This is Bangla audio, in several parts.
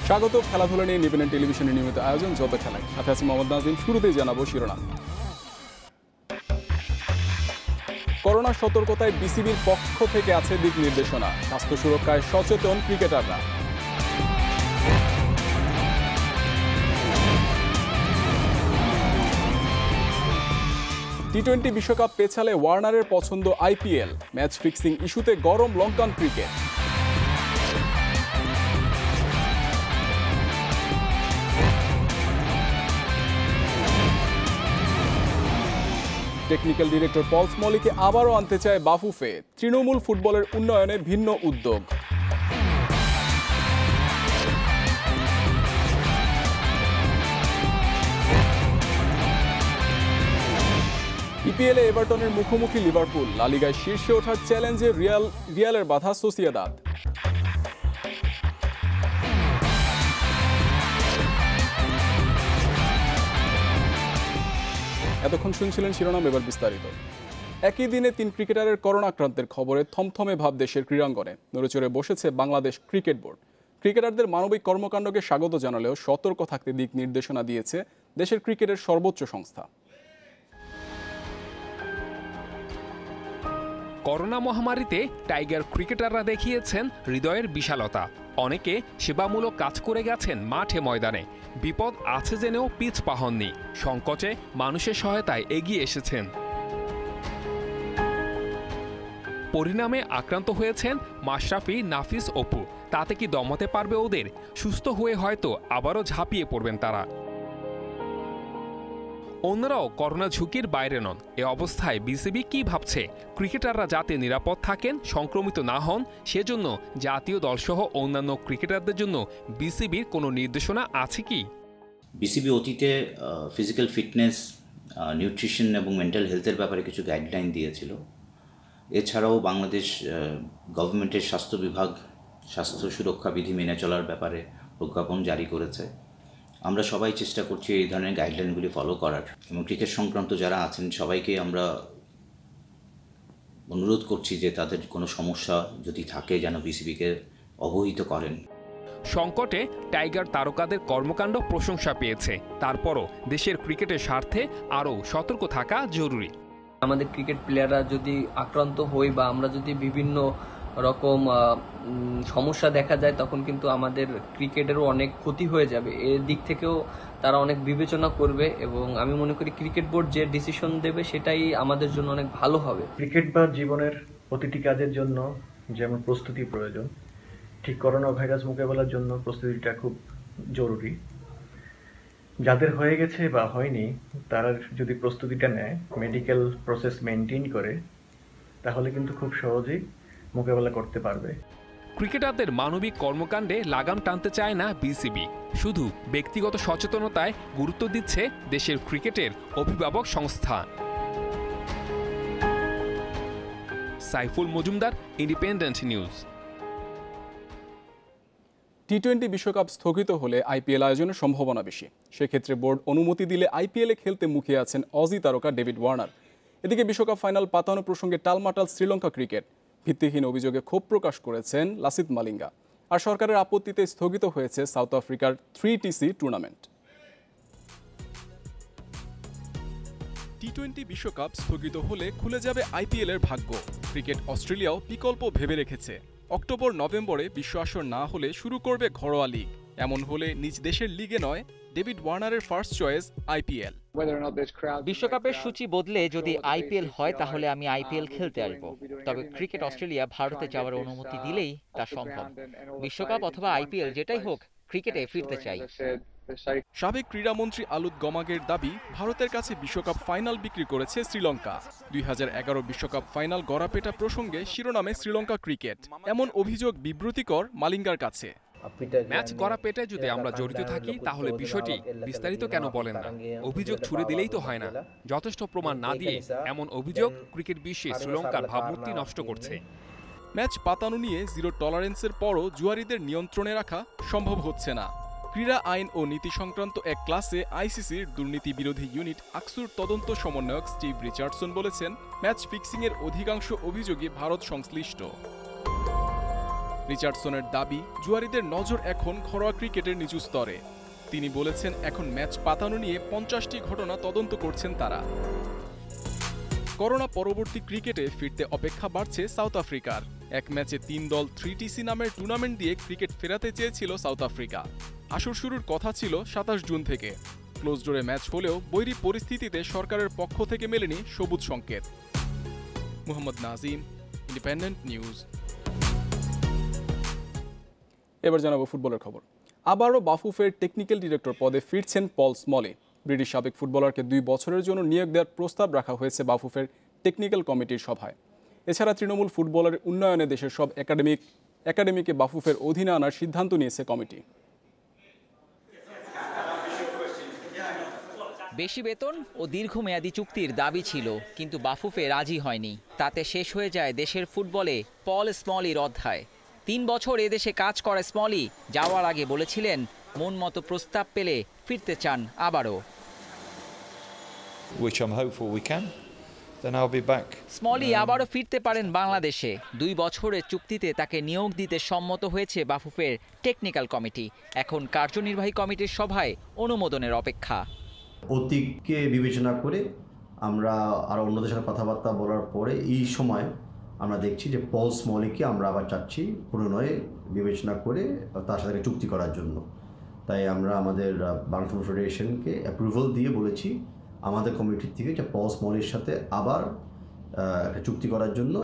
স্বাগত খেলাধুলা নিয়ে ইন্ডিপেন্ডেন্ট টেলিভিশনের নিয়মিত আয়োজন যত খেলায়, সাথে আছি মোহাম্মদ নাজিম। শুরুতেই জানাবো শিরোনাম। করোনা সতর্কতায় বিসিবির পক্ষ থেকে আছে দিক নির্দেশনা, স্বাস্থ্য সুরক্ষায় সচেতন ক্রিকেটাররা। টি-20 বিশ্বকাপ পেছালে ওয়ার্নারের পছন্দ আইপিএল, ম্যাচ ফিক্সিং ইস্যুতে গরম লঙ্কান ক্রিকেট। টেকনিক্যাল ডিরেক্টর পল স্মলিকে আবারও আনতে চায় বাফুফে, তৃণমূল ফুটবলের উন্নয়নে ভিন্ন উদ্যোগ। ইপিএলে এভারটনের মুখোমুখি লিভারপুল, লা লিগায় শীর্ষে ওঠার চ্যালেঞ্জে রিয়ালের বাধা সোসিয়েদাদ। এতক্ষণ শুনছিলেন শিরোনাম, এবার বিস্তারিত। একই দিনে 3 ক্রিকেটারের করোনা আক্রান্তের খবরে থমথমে ভাব দেশের ক্রীড়াঙ্গনে। নড়েচড়ে বসেছে বাংলাদেশ ক্রিকেট বোর্ড। ক্রিকেটারদের মানবিক কর্মকাণ্ডকে স্বাগত জানালেও সতর্ক থাকতে দিক নির্দেশনা দিয়েছে দেশের ক্রিকেটের সর্বোচ্চ সংস্থা। করোনা মহামারীতে টাইগার ক্রিকেটাররা দেখিয়েছেন হৃদয়ের বিশালতা। অনেকে সেবামূলক কাজ করে গেছেন মাঠে ময়দানে, বিপদ আছে জেনেও পিছ পাহননি, সংকটে মানুষের সহায়তায় এগিয়ে এসেছেন। পরিণামে আক্রান্ত হয়েছেন মাশরাফি, নাফিস, অপু। তাতে কি দমাতে পারবে ওদের? সুস্থ হয়ে হয়তো আবারও ঝাঁপিয়ে পড়বেন তারা। অন্যরাও করোনা ঝুঁকির বাইরে নন। এ অবস্থায় বিসিবি কি ভাবছে? ক্রিকেটাররা যাতে নিরাপদ থাকেন, সংক্রমিত না হন, সেজন্য জাতীয় দলসহ অন্যান্য ক্রিকেটারদের জন্য বিসিবির কোনো নির্দেশনা আছে কি? বিসিবি অতীতে ফিজিক্যাল ফিটনেস, নিউট্রিশন এবং মেন্টাল হেলথের ব্যাপারে কিছু গাইডলাইন দিয়েছিল। এছাড়াও বাংলাদেশ গভর্নমেন্টের স্বাস্থ্য বিভাগ স্বাস্থ্য সুরক্ষা বিধি মেনে চলার ব্যাপারে প্রজ্ঞাপন জারি করেছে। আমরা সবাই চেষ্টা করছি এই ধরনের গাইডলাইনগুলি ফলো করার, এবং ক্রিকেট সংক্রান্ত যারা আছেন সবাইকে আমরা অনুরোধ করছি যে তাদের কোনো সমস্যা যদি থাকে যেন বিসিবিকে অবহিত করেন। সংকটে টাইগার তারকাদের কর্মকাণ্ড প্রশংসা পেয়েছে, তারপরও দেশের ক্রিকেটের স্বার্থে আরও সতর্ক থাকা জরুরি। আমাদের ক্রিকেট প্লেয়াররা যদি আক্রান্ত হই বা আমরা যদি বিভিন্ন রকম সমস্যা দেখা যায়, তখন কিন্তু আমাদের ক্রিকেটেরও অনেক ক্ষতি হয়ে যাবে। এর দিক থেকেও তারা অনেক বিবেচনা করবে, এবং আমি মনে করি ক্রিকেট বোর্ড যে ডিসিশন দেবে সেটাই আমাদের জন্য অনেক ভালো হবে। ক্রিকেট বা জীবনের প্রতিটি কাজের জন্য যেমন প্রস্তুতি প্রয়োজন, ঠিক করোনা ভাইরাস মোকাবেলার জন্য প্রস্তুতিটা খুব জরুরি। যাদের হয়ে গেছে বা হয়নি তারা যদি প্রস্তুতিটা নেয়, মেডিকেল প্রসেস মেনটেন করে, তাহলে কিন্তু খুব সহজেই মোকাবেলা করতে পারবে। ক্রিকেটারদের মানবিক কর্মকাণ্ডে লাগাম টানতে চায় না বিসিবি, শুধু ব্যক্তিগত সচেতনতায় গুরুত্ব দিচ্ছে দেশের ক্রিকেটের অভিভাবক সংস্থা। Saiful Majumdar, independent news. টি-20 বিশ্বকাপ স্থগিত হলে আইপিএল আয়োজনের সম্ভাবনা বেশি। সেক্ষেত্রে বোর্ড অনুমতি দিলে আইপিএলে খেলতে মুখিয়ে আছেন অজি তারকা ডেভিড ওয়ার্নার। এদিকে বিশ্বকাপ ফাইনাল পাতানো প্রসঙ্গে টালমাটাল শ্রীলঙ্কা ক্রিকেট। ভিত্তিহীন অভিযোগে ক্ষোভ প্রকাশ করেছেন লাসিথ মালিঙ্গা। আর সরকারের আপত্তিতে স্থগিত হয়েছে সাউথ আফ্রিকার 3TC টুর্নামেন্ট। টি-20 বিশ্বকাপ স্থগিত হলে খুলে যাবে আইপিএলের ভাগ্য। ক্রিকেট অস্ট্রেলিয়াও বিকল্প ভেবে রেখেছে। অক্টোবর-নভেম্বরে বিশ্ব আসর না হলে শুরু করবে ঘরোয়া লিগ। এমন হলে নিজ দেশের লিগে নয়, ডেভিড ওয়ার্নারের ফার্স্ট চয়েস আইপিএল। বিশ্বকাপের সূচি বদলে যদি আইপিএল হয় তাহলে আমি আইপিএল খেলতে আসব। তবে ক্রিকেট অস্ট্রেলিয়া ভারতে যাওয়ার অনুমতি দিলেই তা সম্ভব। বিশ্বকাপ অথবা আইপিএল যেটাই হোক, ক্রিকেটে ফিরতে চাই। সাবেক ক্রীড়ামন্ত্রী আলুত গমাগের দাবি, ভারতের কাছে বিশ্বকাপ ফাইনাল বিক্রি করেছে শ্রীলঙ্কা। 2011 বিশ্বকাপ ফাইনাল গড়াপেটা প্রসঙ্গে শিরোনামে শ্রীলঙ্কা ক্রিকেট। এমন অভিযোগ বিব্রতিকর মালিঙ্গার কাছে। ম্যাচ গড়াপেটা যদি আমরা জড়িত থাকি তাহলে বিষয়টি বিস্তারিত কেন বলেন না? অভিযোগ ছুড়ে দিলেই তো হয় না। যথেষ্ট প্রমাণ না দিয়ে এমন অভিযোগ ক্রিকেট বিশ্বে শ্রীলঙ্কার ভাবমূর্তি নষ্ট করছে। ম্যাচ পাতানো নিয়ে জিরো টলারেন্সের পরও জুয়ারিদের নিয়ন্ত্রণে রাখা সম্ভব হচ্ছে না। ক্রীড়া আইন ও নীতি সংক্রান্ত এক ক্লাসে আইসিসির দুর্নীতি বিরোধী ইউনিট আকসুর তদন্ত সমন্বয়ক স্টিভ রিচার্ডসন বলেছেন, ম্যাচ ফিক্সিংয়ের অধিকাংশ অভিযোগই ভারত সংশ্লিষ্ট। রিচার্ডসনের দাবি, জুয়ারিদের নজর এখন ঘরোয়া ক্রিকেটের নিচু স্তরে। তিনি বলেছেন, এখন ম্যাচ পাতানো নিয়ে 50টি ঘটনা তদন্ত করছেন তারা। করোনা পরবর্তী ক্রিকেটে ফিরতে অপেক্ষা বাড়ছে সাউথ আফ্রিকার। এক ম্যাচে 3 দল 3TC নামের টুর্নামেন্ট দিয়ে ক্রিকেট ফেরাতে চেয়েছিল সাউথ আফ্রিকা। আসর শুরুর কথা ছিল 27 জুন থেকে। ক্লোজ ডোরে ম্যাচ হলেও বৈরী পরিস্থিতিতে সরকারের পক্ষ থেকে মেলেনি সবুজ সংকেত। Mohammad Nazim, independent news. এবার জানাবো ফুটবলের খবর। আবারও বাফুফের টেকনিক্যাল ডিরেক্টর পদে ফিরছেন পল স্মলি। ব্রিটিশ সাবেক ফুটবলারকে 2 বছরের জন্য নিয়োগ দেওয়ার প্রস্তাব রাখা হয়েছে বাফুফের টেকনিক্যাল কমিটির সভায়। এছাড়া তৃণমূল ফুটবলের উন্নয়নে দেশের সব একাডেমিকে বাফুফের অধীনে আনার সিদ্ধান্ত নিয়েছে কমিটি। বেশি বেতন ও দীর্ঘমেয়াদী চুক্তির দাবি ছিল, কিন্তু বাফুফে রাজি হয়নি। তাতে শেষ হয়ে যায় দেশের ফুটবলে পল স্মলির অধ্যায়। 3 বছর এদেশে কাজ করে স্মলি যাওয়ার আগে বলেছিলেন, মন মতো প্রস্তাব পেলে ফিরতে চান আবারও। স্মলি আবারও ফিরতে পারেন বাংলাদেশে। 2 বছরের চুক্তিতে তাকে নিয়োগ দিতে সম্মত হয়েছে বাফুফের টেকনিক্যাল কমিটি। এখন কার্যনির্বাহী কমিটির সভায় অনুমোদনের অপেক্ষা। অতীতকে বিবেচনা করে আমরা আরও অন্যদের সাথে কথাবার্তা বলার পরে এই সময় আমরা দেখছি যে পল স্মলিকে আমরা আবার চাচ্ছি পুনরায় বিবেচনা করে তার সাথে চুক্তি করার জন্য। তাই আমরা আমাদের বাংলা ফুটবল ফেডারেশনকে অ্যাপ্রুভাল দিয়ে বলেছি আমাদের কমিটির থেকে যে পল স্মলির সাথে আবার একটা চুক্তি করার জন্য।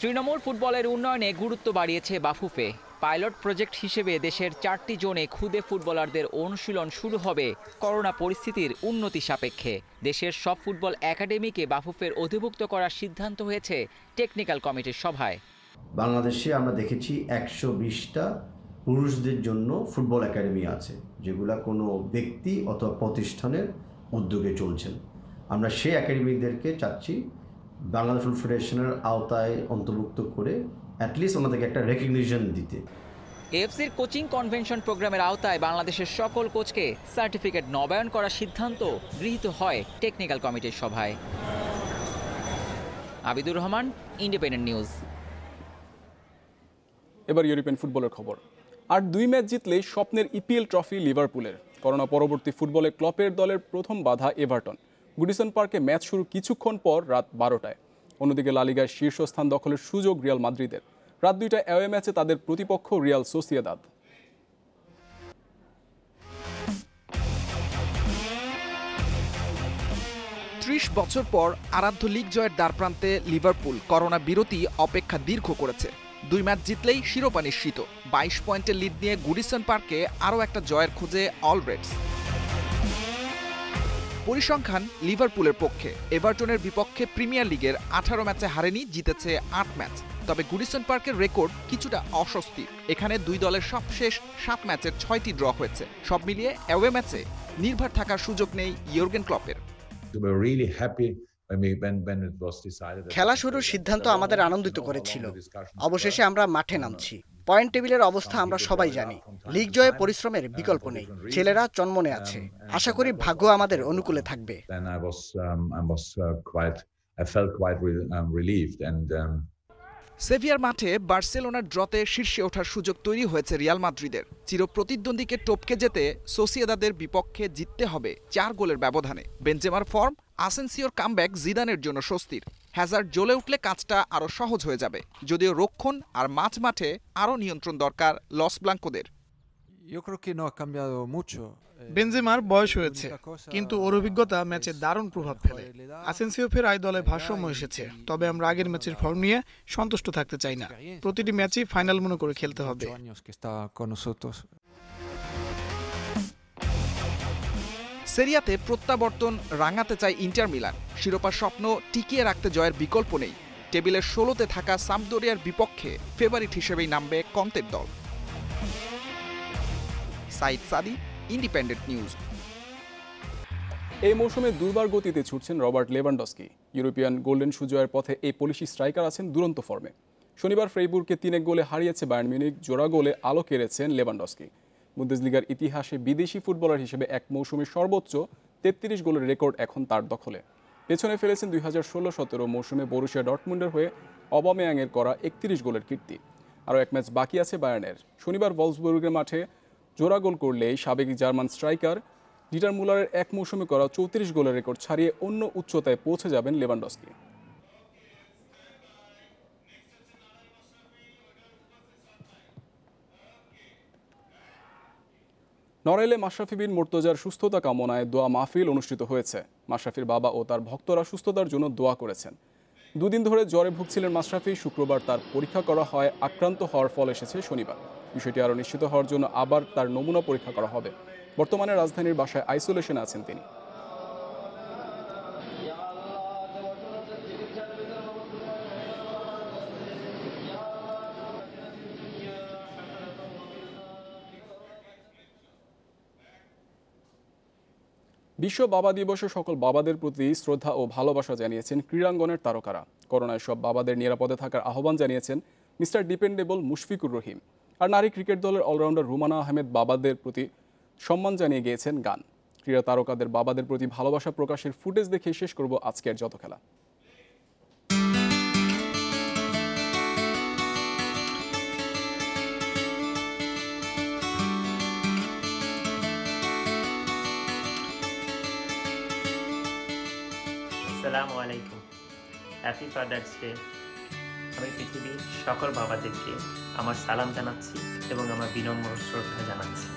তৃণমূল ফুটবলের উন্নয়নে গুরুত্ব বাড়িয়েছে বাফুফে। পাইলট প্রজেক্ট হিসেবে দেশের 4টি জোনে খুদে ফুটবলারদের অনুশীলন শুরু হবে করোনা পরিস্থিতির উন্নতি সাপেক্ষে। দেশের সব ফুটবল একাডেমিকে বাফুফের অধিভুক্ত করার সিদ্ধান্ত হয়েছে টেকনিক্যাল কমিটির সভায়। বাংলাদেশে আমরা দেখেছি 120টা পুরুষদের জন্য ফুটবল একাডেমি আছে, যেগুলো কোনো ব্যক্তি অথবা প্রতিষ্ঠানের উদ্যোগে চলছেন। আমরা সেই একাডেমিদেরকে চাচ্ছি বাংলাদেশ ফুটবল ফেডারেশনের আওতায় অন্তর্ভুক্ত করে অ্যাটলিস্ট ওনাদেরকে একটা রেকগনিশন দিতে। এএফসির কোচিং কনভেনশন প্রোগ্রামের আওতায় বাংলাদেশের সকল কোচকে সার্টিফিকেট নবায়ন করার সিদ্ধান্ত গৃহীত হয় টেকনিক্যাল কমিটির সভায়। Abidur Rahman, independent news. এবার ইউরোপিয়ান ফুটবলের খবর। আর 2 ম্যাচ জিতলেই স্বপ্নের ইপিএল ট্রফি লিভারপুলের। করোনা পরবর্তী ফুটবলে ক্লপের দলের প্রথম বাধা এভারটন। গুডিসন পার্কে ম্যাচ শুরু কিছুক্ষণ পর রাত 12টায়। অন্যদিকে লা লিগার শীর্ষস্থান দখলের সুযোগ রিয়াল মাদ্রিদের। রাত 2টায় অ্যাওয়ে ম্যাচে তাদের প্রতিপক্ষ রিয়াল সোসিয়েদাদ। 30 বছর পর আরাধ্য লিগ জয়ের দ্বারপ্রান্তে লিভারপুল করোনা বিরতি অপেক্ষা দীর্ঘ করেছে। 2 ম্যাচ জিতলেই শিরোপা নিশ্চিত। 22 পয়েন্টের লিড নিয়ে গুডিসন পার্কে আরও একটা জয়ের খোঁজে অল রেডস। পরিসংখ্যান লিভারপুলের পক্ষে। এভারটনের বিপক্ষে প্রিমিয়ার লিগের 18 ম্যাচে হারেনি, জিতেছে 8 ম্যাচ। তবে গুডিসন পার্কের রেকর্ড কিছুটা অস্বস্তি। এখানে 2 দলের সবশেষ 7 ম্যাচের 6টি ড্র হয়েছে। সব মিলিয়ে অ্যাওয়ে ম্যাচে নির্ভর থাকার সুযোগ নেই ইয়র্গেন ক্লপের। খেলা শুরুর সিদ্ধান্ত আমাদের আনন্দিত করেছিল। অবশেষে আমরা মাঠে নামছি। পয়েন্ট টেবিলের অবস্থা আমরা সবাই জানি। লিগ জয়ে পরিশ্রমের বিকল্প নেই। ছেলেরা চনমনে আছে। আশা করি ভাগ্য আমাদের অনুকূলে থাকবে। সেভিয়ার মাঠে বার্সেলোনার ড্রতে শীর্ষে ওঠার সুযোগ তৈরি হয়েছে রিয়াল মাদ্রিদের। চিরপ্রতিদ্বন্দ্বীকে টপকে যেতে সোসিয়েদাদের বিপক্ষে জিততে হবে 4 গোলের ব্যবধানে। বেনজেমার ফর্ম, আসেনসিওর কামব্যাক জিদানের জন্য স্বস্তির। হ্যাজার্ড জ্বলে উঠলে কাজটা আরও সহজ হয়ে যাবে। যদিও রক্ষণ আর মাঝে আরও নিয়ন্ত্রণ দরকার লস ব্লাঙ্কোদের। বেনজেমার বয়স হয়েছে, কিন্তু ওর অভিজ্ঞতা ম্যাচে দারুণ প্রভাব ফেলে। আসেনসিও ফেরায় দলে ভারসাম্য এসেছে। তবে আমরা আগের ম্যাচের ফর্ম নিয়ে সন্তুষ্ট থাকতে চাই না। প্রতিটি ম্যাচই ফাইনাল মনে করে খেলতে হবে। সেরিয়াতে প্রত্যাবর্তন রাঙাতে চায় ইন্টার মিলান। শিরোপার স্বপ্ন টিকিয়ে রাখতে জয়ের বিকল্প নেই। টেবিলের 16তে থাকা সাম্পদোরিয়ার বিপক্ষে ফেভারিট হিসেবেই নামবে কন্তের দল। সাইদ সাদি, ইন্ডিপেন্ডেন্ট নিউজ। এই মৌসুমে দুর্বার গতিতে ছুটছেন Robert Lewandowski. European golden shoe জয়ের পথে এই পোলিশ স্ট্রাইকার আছেন দুরন্ত ফর্মে। শনিবার ফ্রেইবুর্গকে 3-1 গোলে হারিয়েছে বায়ার্ন মিউনিখ। জোড়া গোলে আলো কেড়েছেন লেভানডস্কি। বুন্দেসলিগার ইতিহাসে বিদেশি ফুটবলার হিসেবে এক মৌসুমে সর্বোচ্চ 33 গোলের রেকর্ড এখন তার দখলে। পেছনে ফেলেছেন 2016-17 মৌসুমে বরুসিয়া ডর্টমুন্ডের হয়ে অবামেয়াংয়ের করা 31 গোলের কীর্তি। আরও এক ম্যাচ বাকি আছে বায়ার্নের। শনিবার ভলফসবুর্গের মাঠে জোড়া গোল করলেই সাবেক জার্মান স্ট্রাইকার ডিটার মুলারের এক মৌসুমে করা 34 গোলের রেকর্ড ছাড়িয়ে অন্য উচ্চতায় পৌঁছে যাবেন লেভানডস্কি। নড়াইলে মাশরাফি বিন মুর্তজার সুস্থতা কামনায় দোয়া মাহফিল অনুষ্ঠিত হয়েছে। মাশরাফির বাবা ও তার ভক্তরা সুস্থতার জন্য দোয়া করেছেন। দুদিন ধরে জ্বরে ভুগছিলেন মাশরাফি। শুক্রবার তার পরীক্ষা করা হয়, আক্রান্ত হওয়ার ফল এসেছে শনিবার। বিষয়টি আরও নিশ্চিত হওয়ার জন্য আবার তার নমুনা পরীক্ষা করা হবে। বর্তমানে রাজধানীর বাসায় আইসোলেশনে আছেন তিনি। বিশ্ব বাবা দিবসে সকল বাবাদের প্রতি শ্রদ্ধা ও ভালোবাসা জানিয়েছেন ক্রীড়াঙ্গনের তারকারা। করোনায় সব বাবাদের নিরাপদে থাকার আহ্বান জানিয়েছেন মিস্টার ডিপেন্ডেবল মুশফিকুর রহিম। আর নারী ক্রিকেট দলের অলরাউন্ডার রুমানা আহমেদ বাবাদের প্রতি সম্মান জানিয়ে গিয়েছেন গান। ক্রীড়া তারকাদের বাবাদের প্রতি ভালোবাসা প্রকাশের ফুটেজ দেখে শেষ করব আজকের যত খেলা। আসসালামু আলাইকুম, হ্যাপি ফাদার্স ডে। আমি পৃথিবীর সকল বাবাদেরকে আমার সালাম জানাচ্ছি এবং আমার বিনম্র শ্রদ্ধা জানাচ্ছি।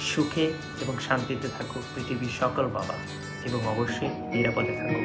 সুখে এবং শান্তিতে থাকুক পৃথিবীর সকল বাবা এবং অবশ্যই নিরাপদে থাকুক।